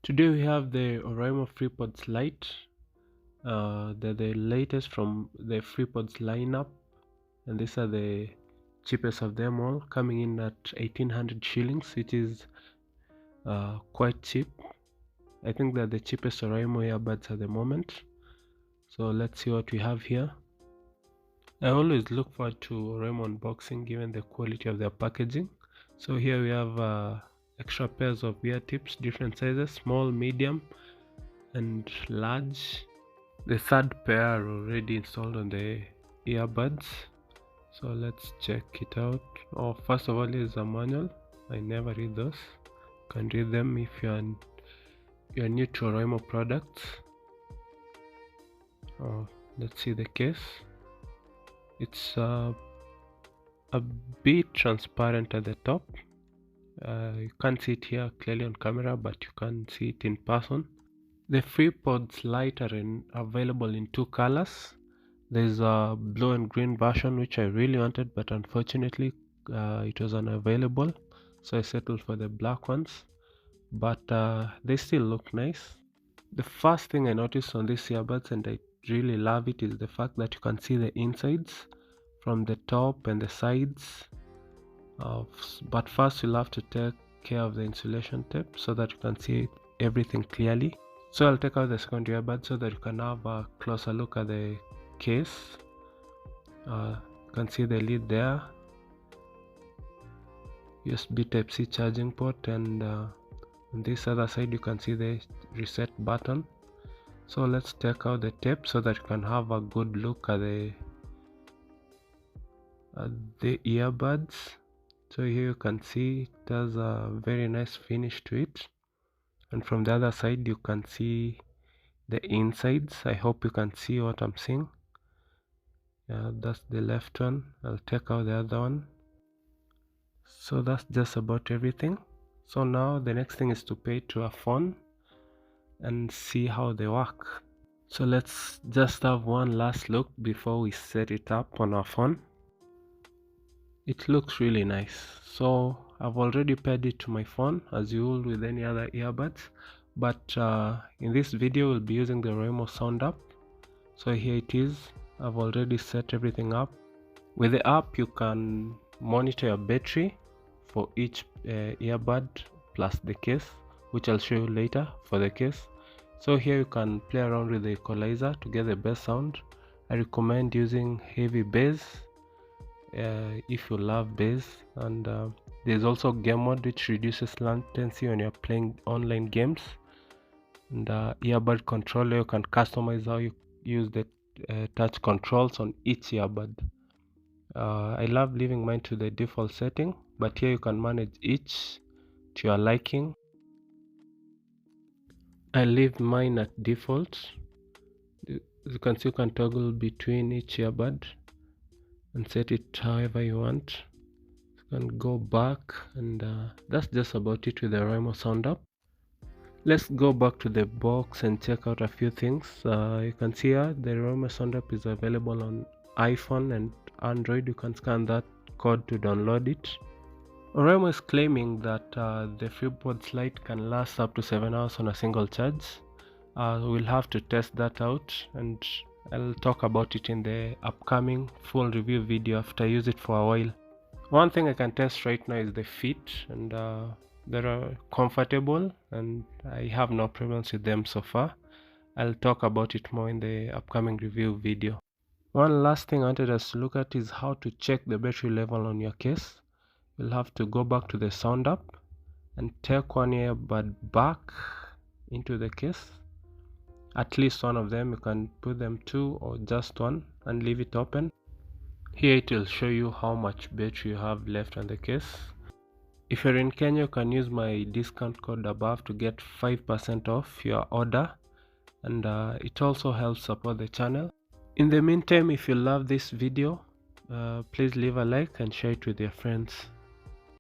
Today we have the Oraimo FreePods Lite. They're the latest from the FreePods lineup, and these are the cheapest of them all, coming in at 1800 shillings, which is quite cheap. I think they're the cheapest Oraimo earbuds at the moment. So let's see what we have here. I always look forward to Oraimo unboxing given the quality of their packaging. So here we have extra pairs of ear tips, different sizes, small, medium, and large. The third pair are already installed on the earbuds, so let's check it out. Oh, first of all is a manual. I never read those. You can read them if you're new to Oraimo products. Let's see the case. It's a bit transparent at the top. You can't see it here clearly on camera, but you can see it in person. The FreePods Lite are available in two colors. There's a blue and green version which I really wanted, but unfortunately it was unavailable, so I settled for the black ones, but they still look nice. The first thing I noticed on these earbuds, and I really love it, is the fact that you can see the insides from the top and the sides. But first you'll have to take care of the insulation tape so that you can see everything clearly. So I'll take out the second earbud so that you can have a closer look at the case. You can see the lid there, USB Type-C charging port, and on this other side you can see the reset button. So let's take out the tape so that you can have a good look at the earbuds. So here you can see it has a very nice finish to it, and from the other side you can see the insides. I hope you can see what I'm seeing. Yeah, that's the left one. I'll take out the other one. So that's just about everything. So now the next thing is to pay to a phone and see how they work. So let's just have one last look before we set it up on our phone. It looks really nice. So I've already paired it to my phone as you will with any other earbuds, but in this video we'll be using the Oraimo sound app. So here it is. I've already set everything up. With the app you can monitor your battery for each earbud plus the case, which I'll show you later for the case. So here you can play around with the equalizer to get the best sound. I recommend using Havybass if you love bass, and there's also game mode which reduces latency when you're playing online games, and earbud controller, you can customize how you use the touch controls on each earbud. I love leaving mine to the default setting, but here you can manage each to your liking. I leave mine at default. As you can see, you can toggle between each earbud and set it however you want. You can go back, and that's just about it with the Oraimo sound app. Let's go back to the box and check out a few things. You can see here the Oraimo sound app is available on iPhone and Android. You can scan that code to download it. Oraimo is claiming that the FreePods Lite can last up to 7 hours on a single charge. We'll have to test that out, and I'll talk about it in the upcoming full review video after I use it for a while. One thing I can test right now is the fit, and they're comfortable and I have no problems with them so far. I'll talk about it more in the upcoming review video. One last thing I wanted us to look at is how to check the battery level on your case. You'll have to go back to the sound app and take one earbud back into the case. At least one of them. You can put them two or just one and leave it open. Here it will show you how much battery you have left on the case. If you're in Kenya, you can use my discount code above to get 5% off your order, and it also helps support the channel. In the meantime, if you love this video, please leave a like and share it with your friends.